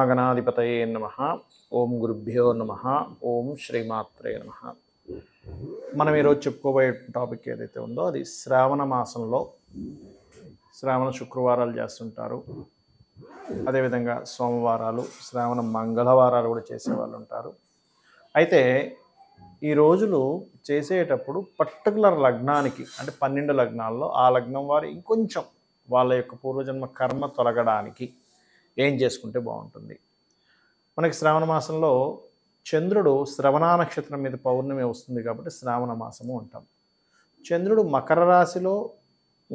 శ్రీమహాగణాధిపతయే నమః. ఓం గురుభ్యో నమః. ఓం శ్రీమాత్రే నమః. మనం ఈరోజు చెప్పుకోబోయే టాపిక్ ఏదైతే ఉందో అది శ్రావణ మాసంలో శ్రావణ శుక్రవారాలు చేస్తుంటారు. అదేవిధంగా సోమవారాలు, శ్రావణ మంగళవారాలు కూడా చేసేవాళ్ళు ఉంటారు. అయితే ఈ రోజులు చేసేటప్పుడు పర్టికులర్ లగ్నానికి అంటే 12 లగ్నాల్లో ఆ లగ్నం వారు ఇంకొంచెం వాళ్ళ యొక్క పూర్వజన్మ కర్మ తొలగడానికి ఏం చేసుకుంటే బాగుంటుంది. మనకి శ్రావణ మాసంలో చంద్రుడు శ్రవణ నక్షత్రం మీద పౌర్ణమి వస్తుంది కాబట్టి శ్రావణ మాసము అంటాం. చంద్రుడు మకర రాశిలో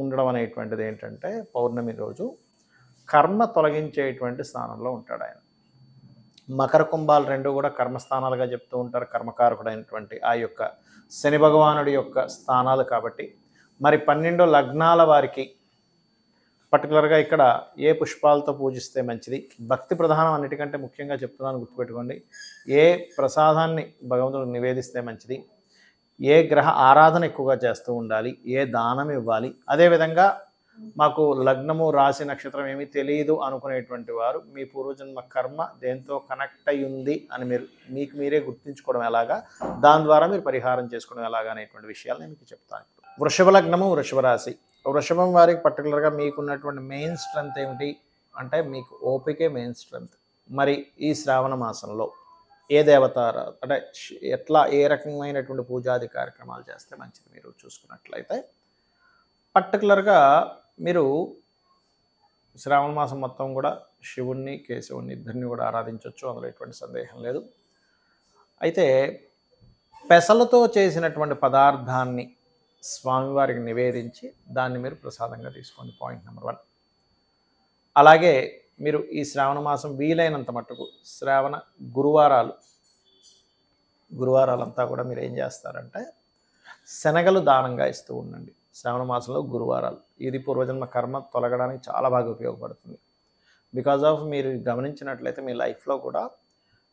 ఉండడం అనేటువంటిది ఏంటంటే పౌర్ణమి రోజు కర్మ తొలగించేటువంటి స్థానంలో ఉంటాడు ఆయన. మకర కుంభాలు రెండు కూడా కర్మస్థానాలుగా చెప్తూ ఉంటారు. కర్మకారకుడైనటువంటి ఆ యొక్క శని భగవానుడి యొక్క స్థానాలు కాబట్టి మరి 12 లగ్నాల వారికి పర్టికులర్గా ఇక్కడ ఏ పుష్పాలతో పూజిస్తే మంచిది, భక్తి ప్రధానం అన్నిటికంటే ముఖ్యంగా చెప్తున్నాను, గుర్తుపెట్టుకోండి. ఏ ప్రసాదాన్ని భగవంతుడికి నివేదిస్తే మంచిది, ఏ గ్రహ ఆరాధన ఎక్కువగా చేస్తూ ఉండాలి, ఏ దానం ఇవ్వాలి. అదేవిధంగా మాకు లగ్నము రాశి నక్షత్రం ఏమీ తెలియదు అనుకునేటువంటి వారు మీ పూర్వజన్మ కర్మ దేంతో కనెక్ట్ అయి ఉంది అని మీకు మీరే గుర్తించుకోవడం ఎలాగా, దాని ద్వారా మీరు పరిహారం చేసుకోవడం ఎలాగా అనేటువంటి విషయాలు నేను మీకు చెప్తాను. వృషభ లగ్నము, వృషభ రాశి. వృషభం వారికి పర్టికులర్గా మీకున్నటువంటి మెయిన్ స్ట్రెంగ్త్ ఏమిటి అంటే మీకు ఓపికే మెయిన్ స్ట్రెంగ్త్. మరి ఈ శ్రావణ మాసంలో ఏ దేవత అంటే ఎట్లా ఏ రకమైనటువంటి పూజాది కార్యక్రమాలు చేస్తే మంచిది మీరు చూసుకున్నట్లయితే పర్టికులర్గా మీరు శ్రావణ మాసం మొత్తం కూడా శివుణ్ణి కేశవుణ్ణి ఇద్దరిని కూడా ఆరాధించవచ్చు, అందులో ఎటువంటి సందేహం లేదు. అయితే పెసలతో చేసినటువంటి పదార్థాన్ని స్వామివారికి నివేదించి దాన్ని మీరు ప్రసాదంగా తీసుకోండి. Point number 1. అలాగే మీరు ఈ శ్రావణ మాసం వీలైనంత మట్టుకు శ్రావణ గురువారాలంతా కూడా మీరు ఏం చేస్తారంటే శనగలు దానంగా ఇస్తూ ఉండండి. శ్రావణ మాసంలో గురువారాలు ఇది పూర్వజన్మ కర్మ తొలగడానికి చాలా బాగా ఉపయోగపడుతుంది. బికాజ్ ఆఫ్ మీరు గమనించినట్లయితే మీ లైఫ్లో కూడా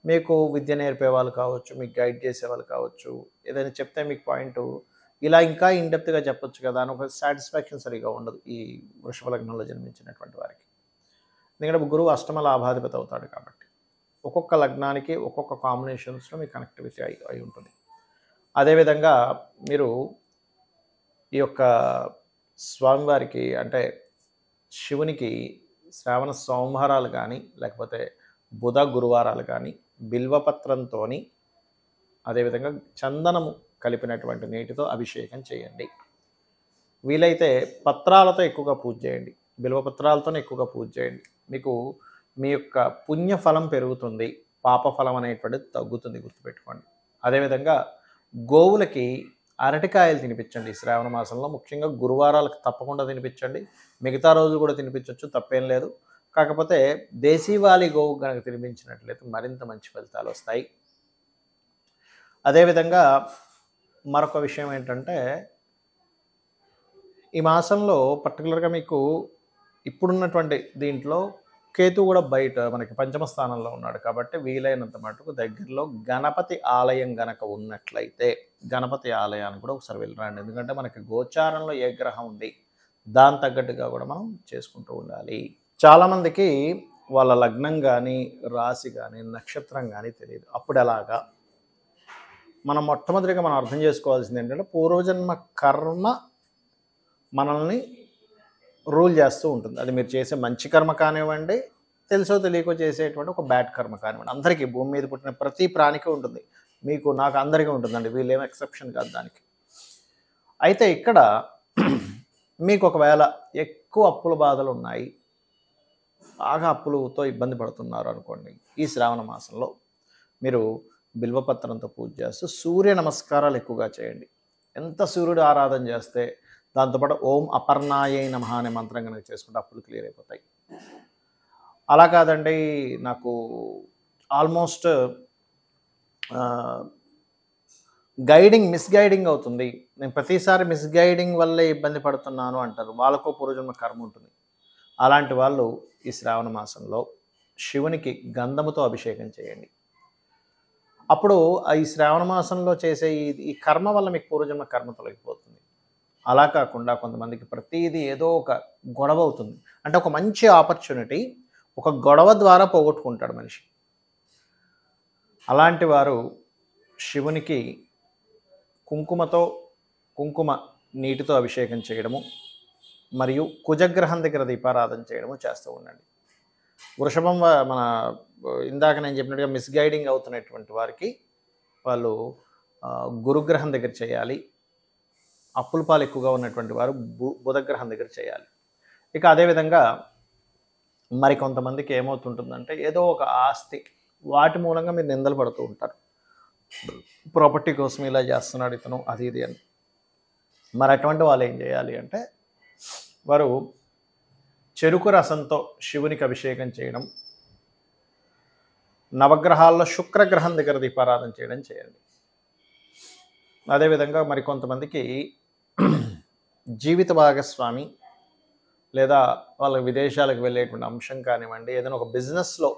మీకు విద్య నేర్పే వాళ్ళు కావచ్చు, మీకు గైడ్ చేసే వాళ్ళు కావచ్చు, ఏదైనా చెప్తే మీకు పాయింట్ ఇలా ఇంకా ఇన్డెప్త్గా చెప్పొచ్చు కదా అని ఒక సాటిస్ఫాక్షన్ సరిగా ఉండదు ఈ వృషభ లగ్నంలో జన్మించినటువంటి వారికి. ఎందుకంటే గురువు అష్టమ లాభాధిపతి అవుతాడు కాబట్టి ఒక్కొక్క లగ్నానికి ఒక్కొక్క కాంబినేషన్స్లో మీ కనెక్టివిటీ అయి ఉంటుంది. అదేవిధంగా మీరు ఈ యొక్క స్వామివారికి అంటే శివునికి శ్రావణ సోమవారాలు కానీ లేకపోతే బుధ గురువారాలు కానీ బిల్వపత్రంతో అదేవిధంగా చందనము కలిపినటువంటి నీటితో అభిషేకం చేయండి. వీలైతే పత్రాలతో ఎక్కువగా పూజ చేయండి, బిల్వపత్రాలతోనే ఎక్కువగా పూజ చేయండి. మీకు మీ యొక్క పుణ్యఫలం పెరుగుతుంది, పాపఫలం అనేటువంటిది తగ్గుతుంది, గుర్తుపెట్టుకోండి. అదేవిధంగా గోవులకి అరటికాయలు తినిపించండి శ్రావణ మాసంలో. ముఖ్యంగా గురువారాలకు తప్పకుండా తినిపించండి, మిగతా రోజు కూడా తినిపించవచ్చు, తప్పేం లేదు. కాకపోతే దేశీవాలి గోవు కనుక తినిపించినట్లయితే మరింత మంచి ఫలితాలు వస్తాయి. అదేవిధంగా మరొక విషయం ఏంటంటే ఈ మాసంలో పర్టికులర్గా మీకు ఇప్పుడున్నటువంటి దీంట్లో కేతు కూడా బయట మనకి పంచమ స్థానంలో ఉన్నాడు కాబట్టి వీలైనంత మటుకు దగ్గరలో గణపతి ఆలయం గనక ఉన్నట్లయితే గణపతి ఆలయానికి కూడా ఒకసారి వెళ్ళరండి. ఎందుకంటే మనకి గోచారంలో ఏ గ్రహం ఉంది దాని తగ్గట్టుగా కూడా మనం చేసుకుంటూ ఉండాలి. చాలామందికి వాళ్ళ లగ్నం కానీ రాశి కానీ నక్షత్రం కానీ తెలియదు. అప్పుడు ఎలాగా మనం మొట్టమొదటిగా మనం అర్థం చేసుకోవాల్సింది ఏంటంటే పూర్వజన్మ కర్మ మనల్ని రూల్ చేస్తూ ఉంటుంది. అది మీరు చేసే మంచి కర్మ కానివ్వండి, తెలుసో తెలియకో చేసేటువంటి ఒక బ్యాడ్ కర్మ కానివ్వండి, అందరికీ భూమి మీద పుట్టిన ప్రతి ప్రాణికి ఉంటుంది. మీకు నాకు అందరికీ ఉంటుందండి, వీళ్ళేం ఎక్సెప్షన్ కాదు దానికి. అయితే ఇక్కడ మీకు ఒకవేళ ఎక్కువ అప్పుల బాధలు ఉన్నాయి, బాగా అప్పులతో ఇబ్బంది పడుతున్నారు అనుకోండి, ఈ శ్రావణ మాసంలో మీరు బిల్వపత్రంతో పూజ చేస్తూ సూర్య నమస్కారాలు ఎక్కువగా చేయండి. ఎంత సూర్యుడు ఆరాధన చేస్తే దాంతోపాటు ఓం అపర్ణాయై నమః అనే మంత్రం కనుక చేసుకుంటే అప్పులు క్లియర్ అయిపోతాయి. అలా కాదండి నాకు ఆల్మోస్ట్ మిస్గైడింగ్ అవుతుంది, నేను ప్రతిసారి మిస్గైడింగ్ వల్లే ఇబ్బంది పడుతున్నాను అంటారు. వాళ్ళకో పూర్వజన్మ కర్మ ఉంటుంది. అలాంటి వాళ్ళు ఈ శ్రావణ మాసంలో శివునికి గంధముతో అభిషేకం చేయండి. అప్పుడు ఈ శ్రావణ మాసంలో చేసే ఈ కర్మ వల్ల మీకు పూర్వజన్మ కర్మ తొలగిపోతుంది. అలా కాకుండా కొంతమందికి ప్రతిదీ ఏదో ఒక గొడవ అవుతుంది. అంటే ఒక మంచి ఆపర్చునిటీ ఒక గొడవ ద్వారా పోగొట్టుకుంటాడు మనిషి. అలాంటి వారు శివునికి కుంకుమ నీటితో అభిషేకం చేయడము మరియు కుజగ్రహం దగ్గర దీపారాధన చేయడము చేస్తూ ఉండండి. వృషభం మన ఇందాక నేను చెప్పినట్టుగా మిస్గైడింగ్ అవుతున్నటువంటి వారికి వాళ్ళు గురుగ్రహం దగ్గర చేయాలి. అప్పుల పాలు ఎక్కువగా ఉన్నటువంటి వారు బుధగ్రహం దగ్గర చేయాలి. ఇక అదేవిధంగా మరి కొంతమందికి ఏమవుతుంటుందంటే ఏదో ఒక ఆస్తి వాటి మూలంగా మీరు నిందలు పడుతూ ఉంటారు. ప్రాపర్టీ కోసం ఇలా చేస్తున్నాడు ఇతను, అది ఇది అని. మరి అటువంటి వాళ్ళు ఏం చేయాలి అంటే వారు చెరుకు రసంతో శివునికి అభిషేకం చేయడం, నవగ్రహాల్లో శుక్రగ్రహం దగ్గర దీపారాధన చేయడం చేయండి. అదేవిధంగా మరి కొంతమందికి జీవిత భాగస్వామి లేదా వాళ్ళ విదేశాలకు వెళ్ళేటువంటి అంశం కానివ్వండి, ఏదైనా ఒక బిజినెస్లో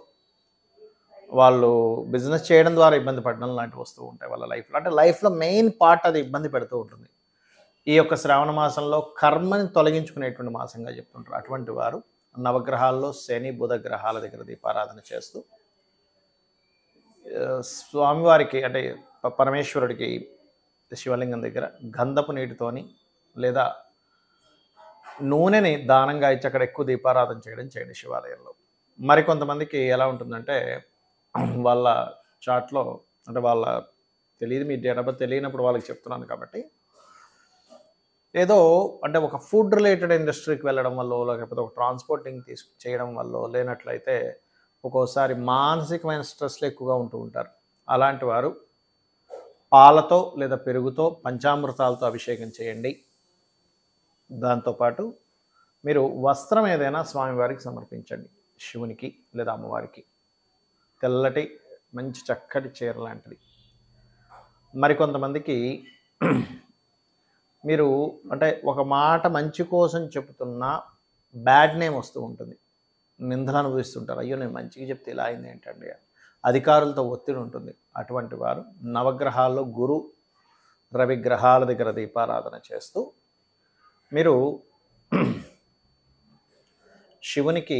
వాళ్ళు బిజినెస్ చేయడం ద్వారా ఇబ్బంది పడడం లాంటివి వస్తూ ఉంటాయి వాళ్ళ లైఫ్లో. అంటే లైఫ్లో మెయిన్ పార్ట్ అది ఇబ్బంది పెడుతూ ఉంటుంది. ఈ యొక్క శ్రావణ మాసంలో కర్మని తొలగించుకునేటువంటి మాసంగా చెప్తుంటారు. అటువంటి వారు నవగ్రహాల్లో శని బుధ గ్రహాల దగ్గర దీపారాధన చేస్తూ స్వామివారికి అంటే పరమేశ్వరుడికి శివలింగం దగ్గర గంధపు నీటితోని లేదా నూనెని దానంగా ఇచ్చి అక్కడ ఎక్కువ దీపారాధన చేయడం చేయండి శివాలయంలో. మరికొంతమందికి ఎలా ఉంటుందంటే వాళ్ళ చాట్లో అంటే వాళ్ళ తెలియదు, మీ డేట్ ఆఫ్ బర్త్ తెలియనప్పుడు వాళ్ళకి చెప్తున్నాను కాబట్టి, ఏదో అంటే ఒక ఫుడ్ రిలేటెడ్ ఇండస్ట్రీకి వెళ్ళడం వల్ల లేకపోతే ఒక ట్రాన్స్పోర్టింగ్ చేయడం వల్ల లేనట్లయితే ఒక్కోసారి మానసికమైన స్ట్రెస్లు ఎక్కువగా ఉంటూ ఉంటారు. అలాంటి వారు పాలతో లేదా పెరుగుతో పంచామృతాలతో అభిషేకం చేయండి. దాంతోపాటు మీరు వస్త్రం ఏదైనా స్వామివారికి సమర్పించండి, శివునికి లేదా అమ్మవారికి. తెల్లటి మంచి చక్కటి చీర లాంటిది. మరికొంతమందికి మీరు అంటే ఒక మాట మంచి కోసం చెబుతున్నా బ్యాడ్ నేమ్ వస్తూ ఉంటుంది, నిందలు అనుభవిస్తుంటారు. అయ్యో నేను మంచిగా చెప్తే ఇలా అయింది ఏంటండి, అధికారులతో ఒత్తిడి ఉంటుంది. అటువంటి వారు నవగ్రహాల్లో గురు రవి గ్రహాల దగ్గర దీపారాధన చేస్తూ మీరు శివునికి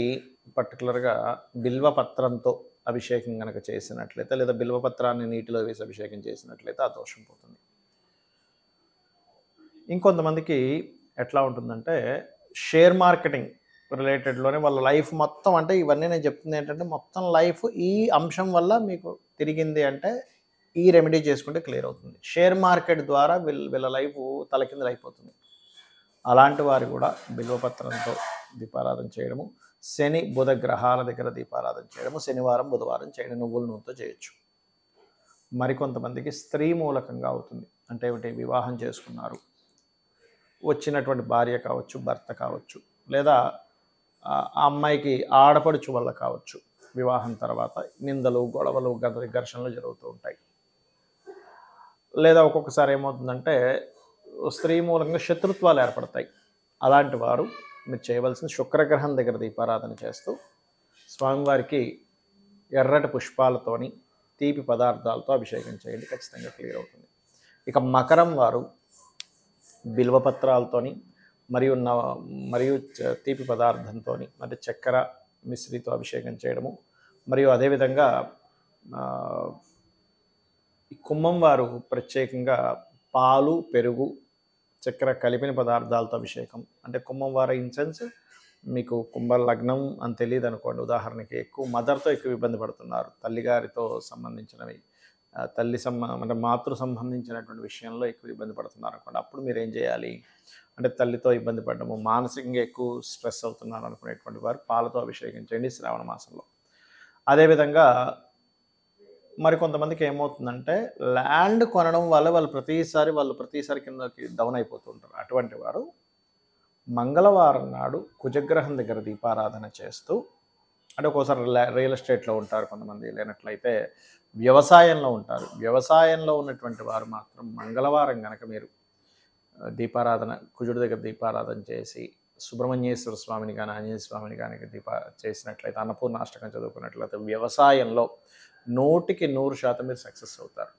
పర్టికులర్గా బిల్వపత్రంతో అభిషేకం కనుక చేసినట్లయితే లేదా బిల్వపత్రాన్ని నీటిలో వేసి అభిషేకం చేసినట్లయితే ఆ దోషం పోతుంది. ఇంకొంతమందికి ఎట్లా ఉంటుందంటే షేర్ మార్కెటింగ్ రిలేటెడ్లోనే వాళ్ళ లైఫ్ మొత్తం, అంటే ఇవన్నీ నేను చెప్తుంది ఏంటంటే మొత్తం లైఫ్ ఈ అంశం వల్ల మీకు తిరిగింది అంటే ఈ రెమెడీ చేసుకుంటే క్లియర్ అవుతుంది. షేర్ మార్కెట్ ద్వారా వీళ్ళ లైఫ్ తలకిందులు అయిపోతుంది. అలాంటి వారు కూడా బిల్వపత్రంతో దీపారాధన చేయడము, శని బుధ గ్రహాల దగ్గర దీపారాధన చేయడము, శనివారం బుధవారం చేయడం, నువ్వుల నూనెతో చేయొచ్చు. మరికొంతమందికి స్త్రీ మూలకంగా అవుతుంది. అంటే ఏమిటి, వివాహం చేసుకున్నారు, వచ్చినటువంటి భార్య కావచ్చు, భర్త కావచ్చు, లేదా ఆ అమ్మాయికి ఆడపడుచు వల్ల కావచ్చు, వివాహం తర్వాత నిందలు గొడవలు ఘర్షణలు జరుగుతూ ఉంటాయి. లేదా ఒక్కొక్కసారి ఏమవుతుందంటే స్త్రీ మూలంగా శత్రుత్వాలు ఏర్పడతాయి. అలాంటి వారు మీరు చేయవలసిన శుక్రగ్రహం దగ్గర దీపారాధన చేస్తూ స్వామివారికి ఎర్రటి పుష్పాలతోని తీపి పదార్థాలతో అభిషేకం చేయండి, ఖచ్చితంగా క్లియర్ అవుతుంది. ఇక మకరం వారు బిల్వపత్రాలతోని మరియు తీపి పదార్థంతో అంటే చక్కెర మిశ్రితో అభిషేకం చేయడము, మరియు అదేవిధంగా ఈ కుంభం వారు ప్రత్యేకంగా పాలు పెరుగు చక్కెర కలిపిన పదార్థాలతో అభిషేకం. అంటే కుంభం వారు ఇన్ సెన్స్ మీకు కుంభ లగ్నం అని తెలియదు అనుకోండి, ఉదాహరణకి ఎక్కువ మదర్తో ఎక్కువ ఇబ్బంది పడుతున్నారు, తల్లిగారితో సంబంధించినవి అంటే మాతృ సంబంధించినటువంటి విషయంలో ఎక్కువ ఇబ్బంది పడుతున్నారు అనుకోండి, అప్పుడు మీరు ఏం చేయాలి అంటే తల్లితో ఇబ్బంది పడడము, మానసికంగా ఎక్కువ స్ట్రెస్ అవుతున్నారు అనుకునేటువంటి వారు పాలతో అభిషేకం చేయండి శ్రావణ మాసంలో. అదేవిధంగా మరికొంతమందికి ఏమవుతుందంటే ల్యాండ్ కొనడం వల్ల వాళ్ళు ప్రతిసారి కిందకి డౌన్ అయిపోతుంటారు. అటువంటి వారు మంగళవారం నాడు కుజగ్రహం దగ్గర దీపారాధన చేస్తూ, అంటే ఒక్కోసారి రియల్ ఎస్టేట్లో ఉంటారు కొంతమంది, లేనట్లయితే వ్యవసాయంలో ఉంటారు. వ్యవసాయంలో ఉన్నటువంటి వారు మాత్రం మంగళవారం కనుక మీరు దీపారాధన కుజుడి దగ్గర దీపారాధన చేసి సుబ్రహ్మణ్యేశ్వర స్వామిని కానీ ఆంజనేయ స్వామిని కానీ చేసినట్లయితే, అన్నపూర్ణాష్టకం చదువుకున్నట్లయితే వ్యవసాయంలో 100% మీరు సక్సెస్ అవుతారు.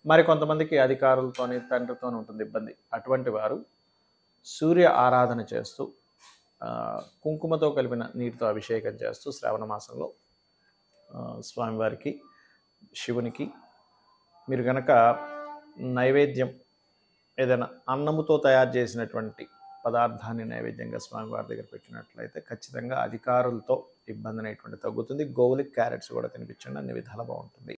మరి కొంతమందికి అధికారులతోని తండ్రితోని ఉంటుంది ఇబ్బంది. అటువంటి వారు సూర్య ఆరాధన చేస్తూ కుంకుమతో కలిపిన నీటితో అభిషేకం చేస్తూ శ్రావణ మాసంలో స్వామివారికి, శివునికి మీరు కనుక నైవేద్యం ఏదైనా అన్నముతో తయారు చేసినటువంటి పదార్థాన్ని నైవేద్యంగా స్వామివారి దగ్గర పెట్టినట్లయితే ఖచ్చితంగా అధికారులతో ఇబ్బంది అనేటువంటి తగ్గుతుంది. గోవులకి క్యారెట్స్ కూడా తినిపించండి, అన్ని విధాలు బాగుంటుంది.